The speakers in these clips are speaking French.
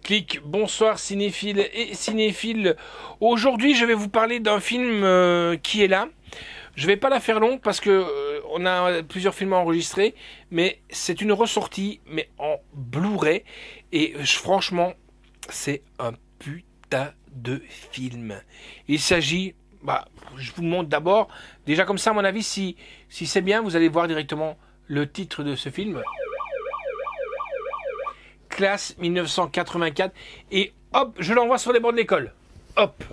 Clic, bonsoir cinéphiles et cinéphiles. Aujourd'hui, je vais vous parler d'un film qui est là. Je vais pas la faire longue parce que on a plusieurs films à enregistrer, mais c'est une ressortie, mais en Blu-ray. Et franchement, c'est un putain de film. Il s'agit, je vous le montre d'abord. Déjà comme ça, à mon avis, si c'est bien, vous allez voir directement le titre de ce film. Classe 1984, et hop, je l'envoie sur les bancs de l'école. Hop.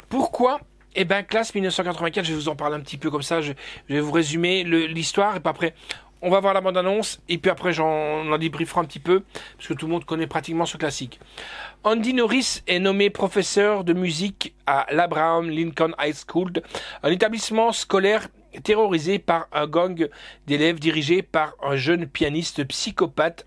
Pourquoi? Eh ben, Classe 1984, je vais vous en parler un petit peu comme ça, je vais vous résumer l'histoire, et puis après, on va voir la bande-annonce, et puis après, on en débriefera un petit peu, parce que tout le monde connaît pratiquement ce classique. Andy Norris est nommé professeur de musique à l'Abraham Lincoln High School, un établissement scolaire terrorisé par un gang d'élèves dirigé par un jeune pianiste psychopathe.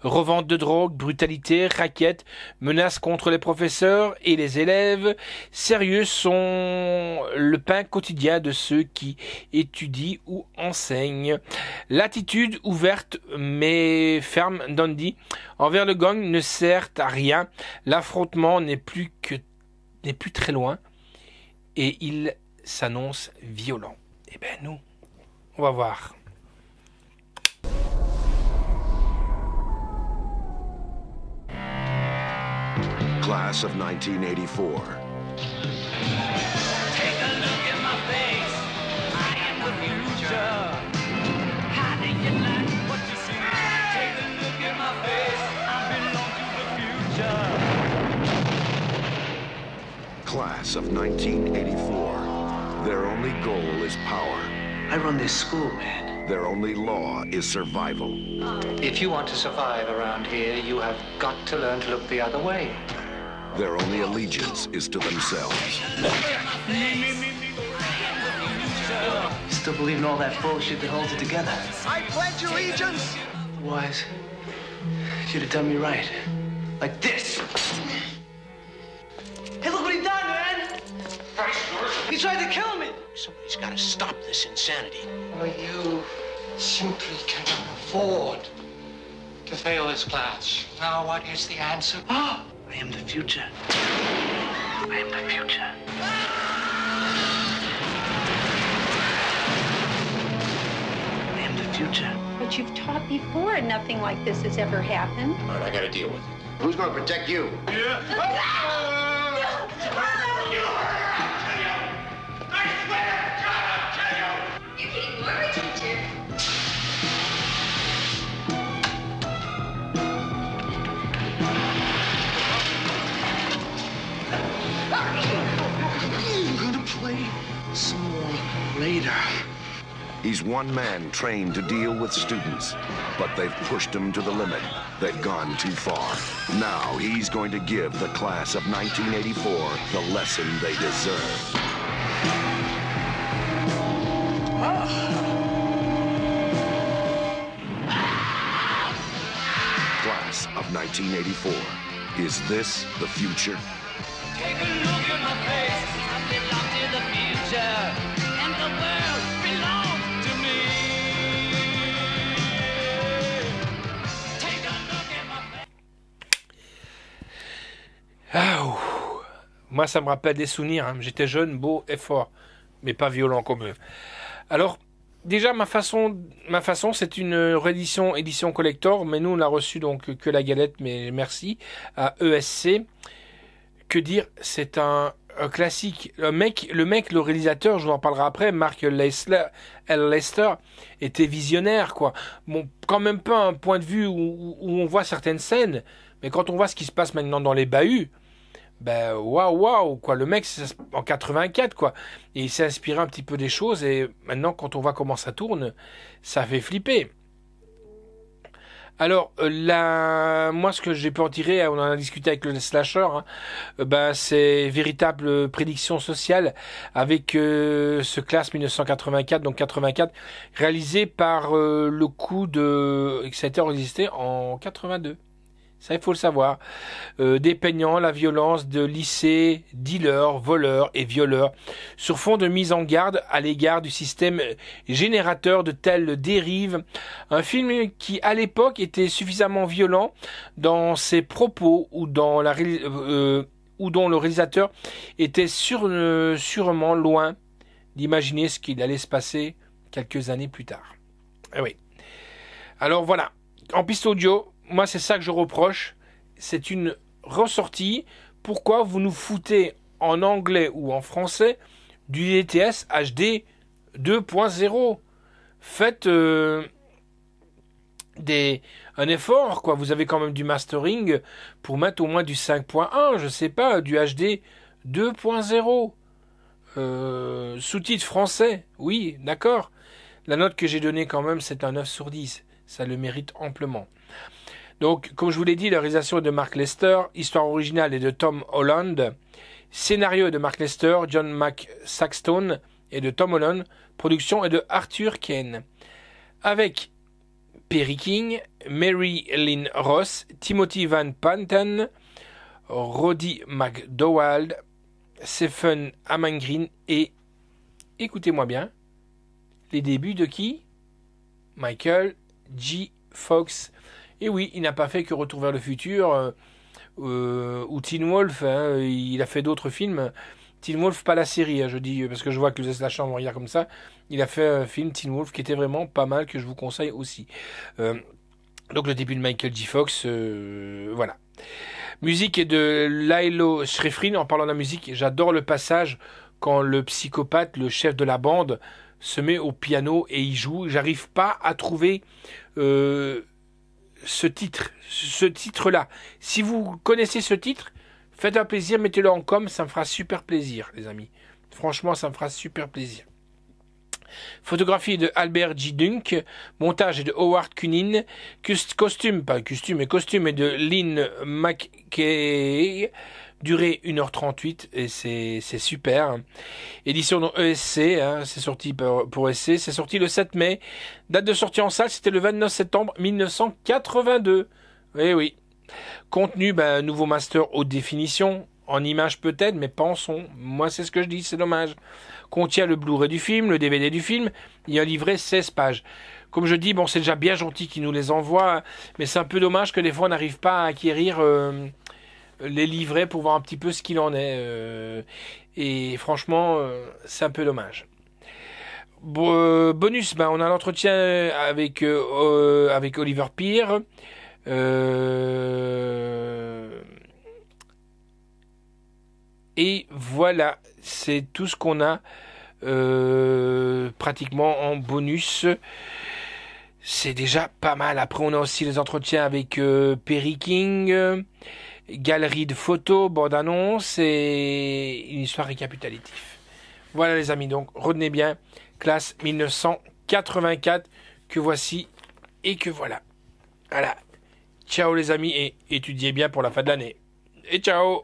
Revente de drogue, brutalité, raquettes, menaces contre les professeurs et les élèves sérieux sont le pain quotidien de ceux qui étudient ou enseignent. L'attitude ouverte mais ferme d'Andy envers le gang ne sert à rien. L'affrontement n'est plus très loin et il s'annonce violent. Eh ben nous, on va voir. Class of 1984. Take a look at my face. I am the future. How do you like what you see? Take a look at my face. I belong to the future. Class of 1984. Their only goal is power. I run this school, man. Their only law is survival. If you want to survive around here, you have got to learn to look the other way. Their only allegiance is to themselves. Still believe in all that bullshit that holds it together. I pledge allegiance! Wise. Should have done me right. Like this. Hey, look what he done, man! He tried to kill me! Somebody's got to stop this insanity. Well, you simply cannot afford to fail this class. Now, what is the answer? Oh, I am the future. I am the future. I am the future. But you've taught before, nothing like this has ever happened. All right, I got to deal with it. Who's going to protect you? You can ignore me, teacher. We're gonna play some more later. He's one man trained to deal with students, but they've pushed him to the limit. They've gone too far. Now he's going to give the class of 1984 the lesson they deserve. Class of 1984. Is this the future? Take a look at my face. I belong to the future. And the world belongs to me. Take a look at my face. Ah, ouh. Moi, ça me rappelle des souvenirs. Hein. J'étais jeune, beau et fort, mais pas violent comme eux. Alors, déjà, ma façon, c'est une réédition, édition collector, mais nous, on l'a reçu donc que la galette, mais merci, à ESC. Que dire, c'est un classique. Le mec, le réalisateur, je vous en parlerai après, Mark Lester, était visionnaire, quoi. Bon, quand même pas un point de vue où on voit certaines scènes, mais quand on voit ce qui se passe maintenant dans les bahuts, ben waouh, quoi. Le mec, c'est en 84, quoi. Et il s'est inspiré un petit peu des choses, et maintenant, quand on voit comment ça tourne, ça fait flipper. Alors, moi, ce que j'ai pu en tirer, on en a discuté avec le slasher, hein, c'est véritable prédiction sociale avec ce Classe 1984, donc 84, réalisé par le coup de... ça a été enregistré en 82. Ça, il faut le savoir. Dépeignant la violence de lycées, dealers, voleurs et violeurs, sur fond de mise en garde à l'égard du système générateur de telles dérives. Un film qui, à l'époque, était suffisamment violent dans ses propos ou dont le réalisateur était sûrement loin d'imaginer ce qu'il allait se passer quelques années plus tard. Eh oui. Alors voilà, en piste audio, moi c'est ça que je reproche, c'est une ressortie. Pourquoi vous nous foutez en anglais ou en français du DTS HD 2.0? Faites un effort, quoi. Vous avez quand même du mastering pour mettre au moins du 5.1, je sais pas, du HD 2.0. Sous-titres français, oui, d'accord. La note que j'ai donnée quand même, c'est un 9 sur 10. Ça le mérite amplement. Donc, comme je vous l'ai dit, la réalisation est de Mark Lester, histoire originale est de Tom Holland, scénario est de Mark Lester, John McSaxton et de Tom Holland, production est de Arthur Kane. Avec Perry King, Mary Lynn Ross, Timothy Van Patten, Roddy McDowall, Stephen Amangrin et, écoutez-moi bien, les débuts de qui? Michael J. Fox. Et oui, il n'a pas fait que Retour vers le futur ou Teen Wolf. Hein, il a fait d'autres films. Teen Wolf, pas la série, hein, je dis, parce que je vois que vous la chambre regarde comme ça. Il a fait un film Teen Wolf qui était vraiment pas mal, que je vous conseille aussi. Donc le début de Michael J. Fox, voilà. Musique est de Lilo Schifrin. En parlant de la musique, j'adore le passage quand le psychopathe, le chef de la bande, se met au piano et il joue. J'arrive pas à trouver ce titre-là. Si vous connaissez ce titre, faites un plaisir, mettez-le en com, ça me fera super plaisir, les amis. Franchement, ça me fera super plaisir. Photographie de Albert J. Dunk, montage est de Howard Cunin, costume est de Lynn McKay, durée 1h38 et c'est super. Édition dans ESC, hein, c'est sorti pour ESC, c'est sorti le 7 mai. Date de sortie en salle, c'était le 29 septembre 1982. Eh oui. Contenu, nouveau master haute définition, en image peut-être, mais pas en son. Moi, c'est ce que je dis, c'est dommage. Contient le Blu-ray du film, le DVD du film, il y a un livret 16 pages. Comme je dis, bon, c'est déjà bien gentil qu'ils nous les envoient, mais c'est un peu dommage que des fois on n'arrive pas à acquérir les livrets pour voir un petit peu ce qu'il en est. Et franchement, c'est un peu dommage. Bonus, on a l'entretien avec Oliver Peer. Et voilà, c'est tout ce qu'on a pratiquement en bonus. C'est déjà pas mal. Après, on a aussi les entretiens avec Perry King, galerie de photos, bande-annonce et une histoire récapitulative. Voilà les amis, donc retenez bien, classe 1984, que voici et que voilà. Voilà. Ciao les amis et étudiez bien pour la fin de l'année. Et ciao!